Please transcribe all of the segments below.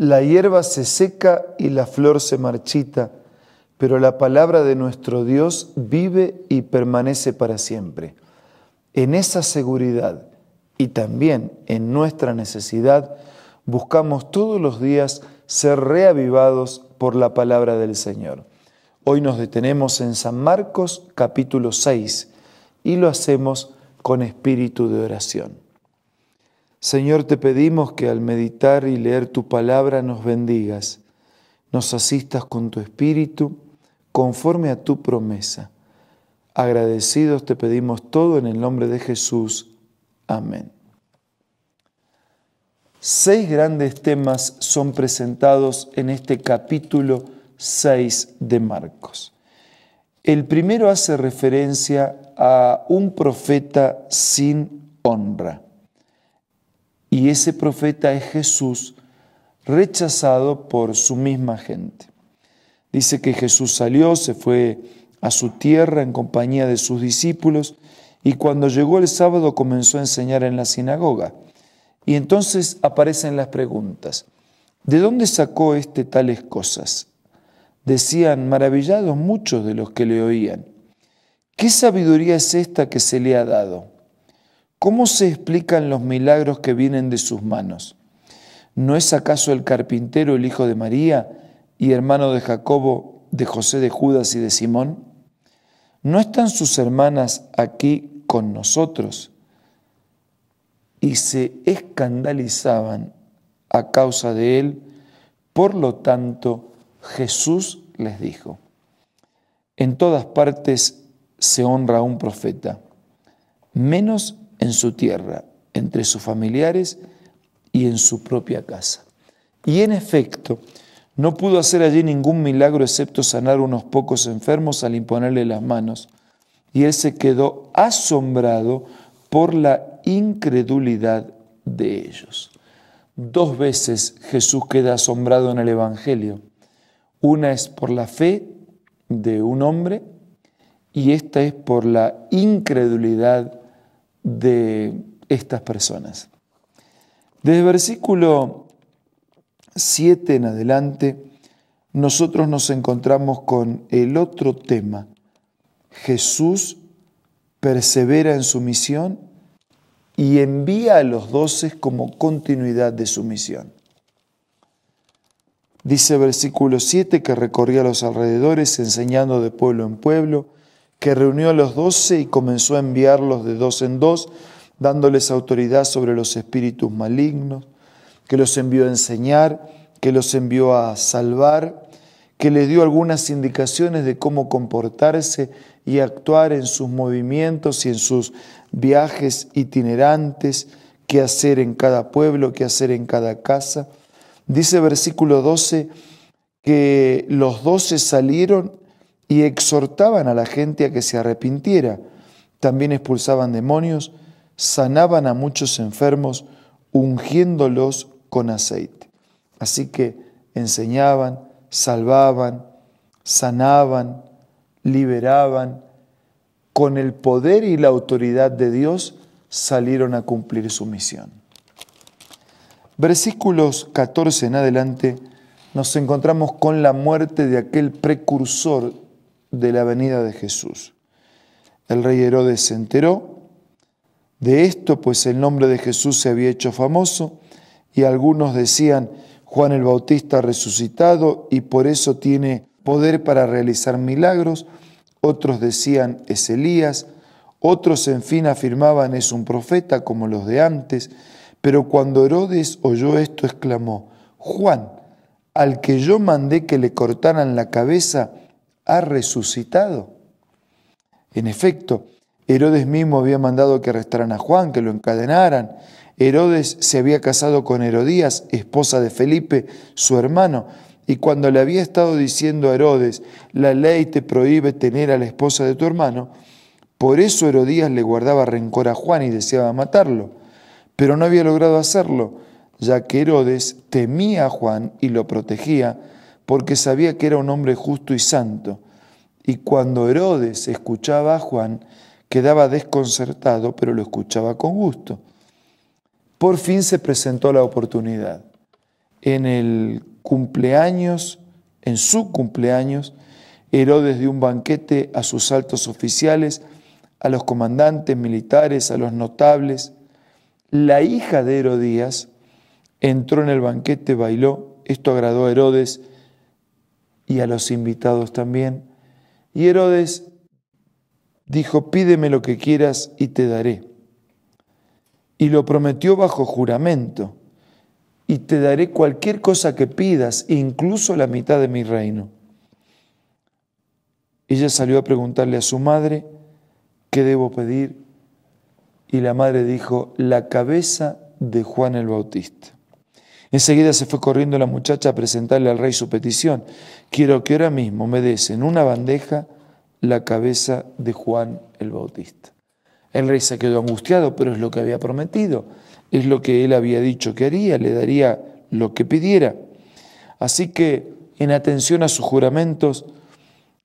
La hierba se seca y la flor se marchita, pero la palabra de nuestro Dios vive y permanece para siempre. En esa seguridad y también en nuestra necesidad, buscamos todos los días ser reavivados por la palabra del Señor. Hoy nos detenemos en San Marcos capítulo 6 y lo hacemos con espíritu de oración. Señor, te pedimos que al meditar y leer tu palabra nos bendigas, nos asistas con tu espíritu conforme a tu promesa. Agradecidos te pedimos todo en el nombre de Jesús. Amén. 6 grandes temas son presentados en este capítulo 6 de Marcos. El primero hace referencia a un profeta sin honra. Y ese profeta es Jesús, rechazado por su misma gente. Dice que Jesús salió, se fue a su tierra en compañía de sus discípulos, y cuando llegó el sábado comenzó a enseñar en la sinagoga. Y entonces aparecen las preguntas. ¿De dónde sacó tales cosas? Decían maravillados muchos de los que le oían. ¿Qué sabiduría es esta que se le ha dado? ¿Cómo se explican los milagros que vienen de sus manos? ¿No es acaso el carpintero el hijo de María y hermano de Jacobo, de José, de Judas y de Simón? ¿No están sus hermanas aquí con nosotros? Y se escandalizaban a causa de él. Por lo tanto, Jesús les dijo: en todas partes se honra a un profeta, menos en su tierra, entre sus familiares y en su propia casa. Y en efecto, no pudo hacer allí ningún milagro excepto sanar unos pocos enfermos al imponerle las manos. Y él se quedó asombrado por la incredulidad de ellos. 2 veces Jesús queda asombrado en el Evangelio. Una es por la fe de un hombre y esta es por la incredulidad de estas personas. Desde el versículo 7 en adelante, nosotros nos encontramos con el otro tema. Jesús persevera en su misión y envía a los 12 como continuidad de su misión. Dice el versículo 7 que recorría los alrededores enseñando de pueblo en pueblo, que reunió a los 12 y comenzó a enviarlos de 2 en 2, dándoles autoridad sobre los espíritus malignos, que los envió a enseñar, que los envió a salvar, que les dio algunas indicaciones de cómo comportarse y actuar en sus movimientos y en sus viajes itinerantes, qué hacer en cada pueblo, qué hacer en cada casa. Dice versículo 12 que los 12 salieron y exhortaban a la gente a que se arrepintiera. También expulsaban demonios, sanaban a muchos enfermos, ungiéndolos con aceite. Así que enseñaban, salvaban, sanaban, liberaban. Con el poder y la autoridad de Dios salieron a cumplir su misión. Versículos 14 en adelante nos encontramos con la muerte de aquel precursor de la venida de Jesús. El rey Herodes se enteró de esto, pues el nombre de Jesús se había hecho famoso y algunos decían: Juan el Bautista ha resucitado y por eso tiene poder para realizar milagros. Otros decían: es Elías. Otros, en fin, afirmaban: es un profeta como los de antes. Pero cuando Herodes oyó esto, exclamó: Juan, al que yo mandé que le cortaran la cabeza, ha resucitado. En efecto, Herodes mismo había mandado que arrestaran a Juan, que lo encadenaran. Herodes se había casado con Herodías, esposa de Felipe, su hermano, y cuando le había estado diciendo a Herodes: la ley te prohíbe tener a la esposa de tu hermano, por eso Herodías le guardaba rencor a Juan y deseaba matarlo, pero no había logrado hacerlo, ya que Herodes temía a Juan y lo protegía, porque sabía que era un hombre justo y santo. Y cuando Herodes escuchaba a Juan, quedaba desconcertado, pero lo escuchaba con gusto. Por fin se presentó la oportunidad. en el cumpleaños, en su cumpleaños, Herodes dio un banquete a sus altos oficiales, a los comandantes militares, a los notables. La hija de Herodías entró en el banquete, bailó. Esto agradó a Herodes y a los invitados también. Y Herodes dijo: pídeme lo que quieras y te daré. Y lo prometió bajo juramento: y te daré cualquier cosa que pidas, incluso la mitad de mi reino. Ella salió a preguntarle a su madre: ¿qué debo pedir? Y la madre dijo: la cabeza de Juan el Bautista. Enseguida se fue corriendo la muchacha a presentarle al rey su petición: quiero que ahora mismo me des en una bandeja la cabeza de Juan el Bautista. El rey se quedó angustiado, pero es lo que había prometido, es lo que él había dicho que haría, le daría lo que pidiera. Así que, en atención a sus juramentos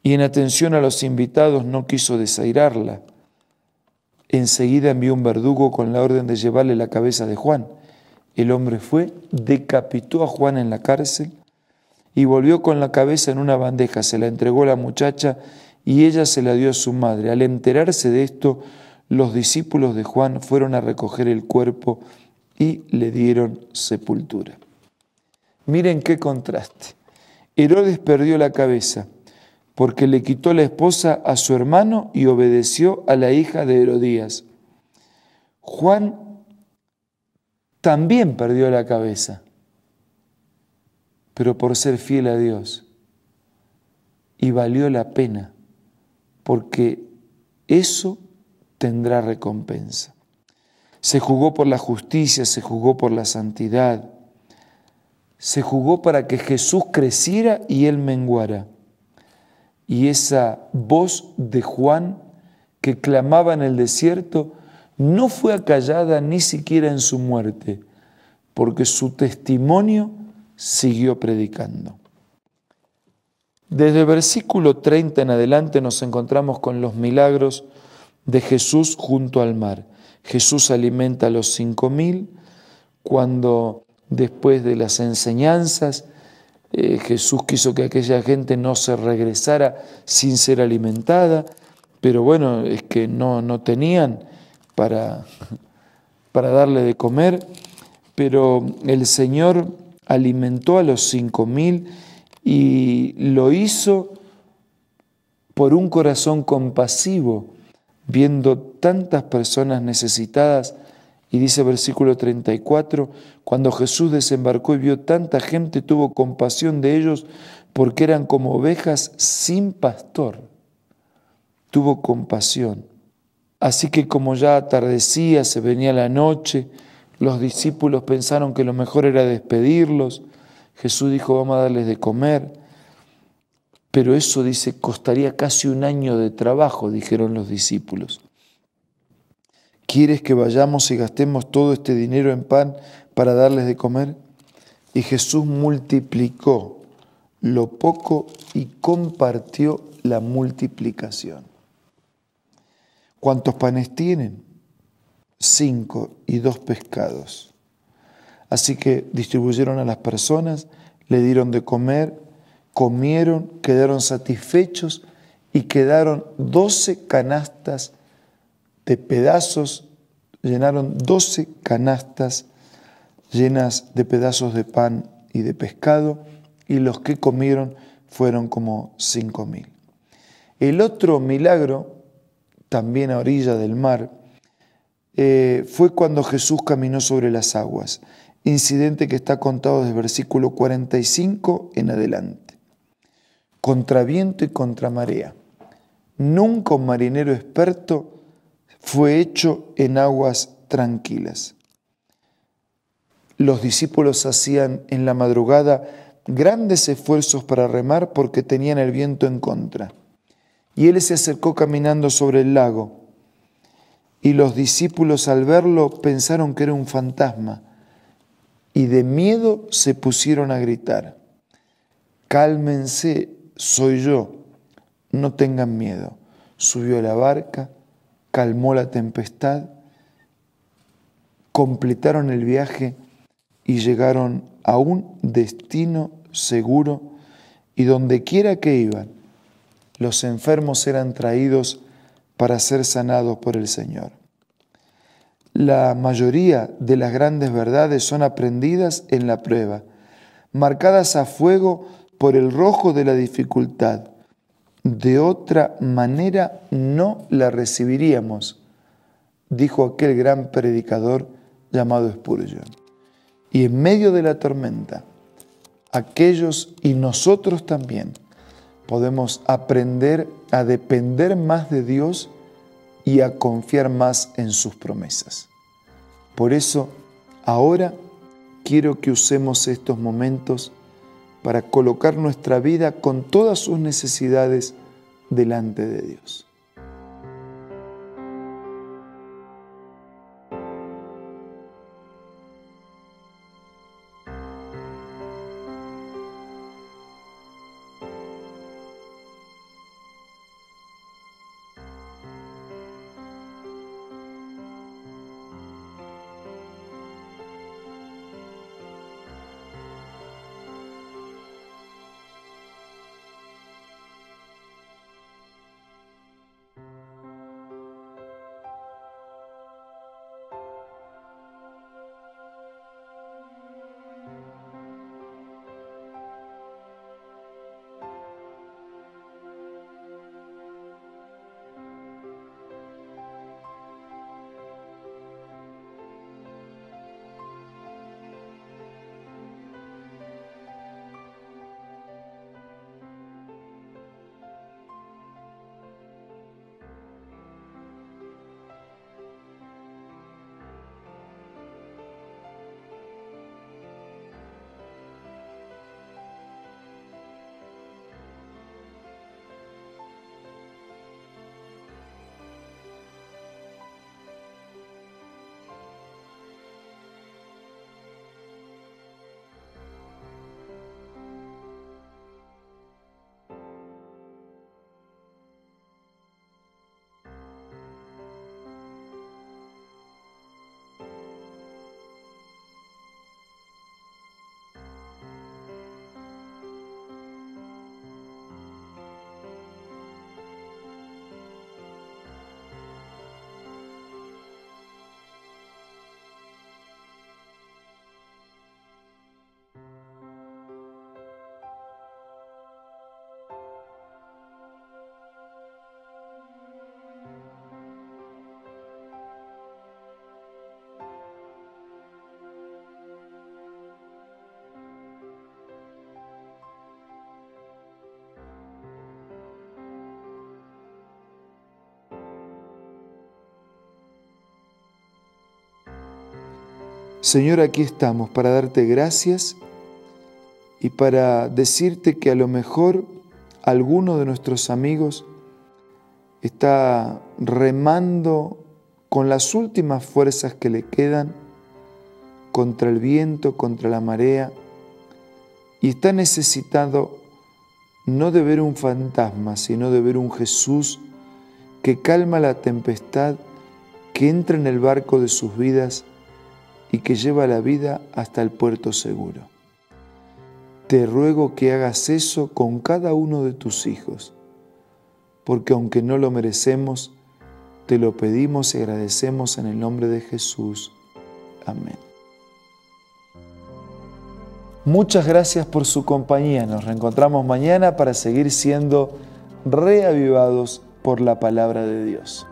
y en atención a los invitados, no quiso desairarla. Enseguida envió un verdugo con la orden de llevarle la cabeza de Juan. El hombre fue, decapitó a Juan en la cárcel y volvió con la cabeza en una bandeja, se la entregó a la muchacha y ella se la dio a su madre. Al enterarse de esto, los discípulos de Juan fueron a recoger el cuerpo y le dieron sepultura. Miren qué contraste. Herodes perdió la cabeza porque le quitó la esposa a su hermano y obedeció a la hija de Herodías. Juan también perdió la cabeza, pero por ser fiel a Dios. Y valió la pena, porque eso tendrá recompensa. Se jugó por la justicia, se jugó por la santidad, se jugó para que Jesús creciera y él menguara. Y esa voz de Juan que clamaba en el desierto no fue acallada ni siquiera en su muerte, porque su testimonio siguió predicando. Desde el versículo 30 en adelante nos encontramos con los milagros de Jesús junto al mar. Jesús alimenta a los 5.000, cuando después de las enseñanzas Jesús quiso que aquella gente no se regresara sin ser alimentada, pero bueno, es que no tenían para darle de comer, pero el Señor alimentó a los 5.000 y lo hizo por un corazón compasivo, viendo tantas personas necesitadas. Y dice versículo 34, cuando Jesús desembarcó y vio tanta gente, tuvo compasión de ellos porque eran como ovejas sin pastor. Tuvo compasión. Así que como ya atardecía, se venía la noche, los discípulos pensaron que lo mejor era despedirlos. Jesús dijo: vamos a darles de comer. Pero eso, dice, costaría casi un año de trabajo, dijeron los discípulos. ¿Quieres que vayamos y gastemos todo este dinero en pan para darles de comer? Y Jesús multiplicó lo poco y compartió la multiplicación. ¿Cuántos panes tienen? 5 y 2 pescados. Así que distribuyeron a las personas, le dieron de comer, comieron, quedaron satisfechos y quedaron 12 canastas de pedazos, llenaron 12 canastas llenas de pedazos de pan y de pescado, y los que comieron fueron como 5.000. El otro milagro, también a orilla del mar, fue cuando Jesús caminó sobre las aguas, incidente que está contado desde el versículo 45 en adelante. Contra viento y contra marea. Nunca un marinero experto fue hecho en aguas tranquilas. Los discípulos hacían en la madrugada grandes esfuerzos para remar porque tenían el viento en contra. Y él se acercó caminando sobre el lago. Y los discípulos al verlo pensaron que era un fantasma y de miedo se pusieron a gritar: cálmense, soy yo, no tengan miedo. Subió a la barca, calmó la tempestad, completaron el viaje y llegaron a un destino seguro, y donde quiera que iban, los enfermos eran traídos para ser sanados por el Señor. La mayoría de las grandes verdades son aprendidas en la prueba, marcadas a fuego por el rojo de la dificultad. De otra manera no la recibiríamos, dijo aquel gran predicador llamado Spurgeon. Y en medio de la tormenta, aquellos y nosotros también podemos aprender a depender más de Dios y a confiar más en sus promesas. Por eso, ahora quiero que usemos estos momentos para colocar nuestra vida con todas sus necesidades delante de Dios. Señor, aquí estamos para darte gracias y para decirte que a lo mejor alguno de nuestros amigos está remando con las últimas fuerzas que le quedan contra el viento, contra la marea, y está necesitado no de ver un fantasma, sino de ver un Jesús que calma la tempestad, que entra en el barco de sus vidas y que lleva la vida hasta el puerto seguro. Te ruego que hagas eso con cada uno de tus hijos, porque aunque no lo merecemos, te lo pedimos y agradecemos en el nombre de Jesús. Amén. Muchas gracias por su compañía. Nos reencontramos mañana para seguir siendo reavivados por la palabra de Dios.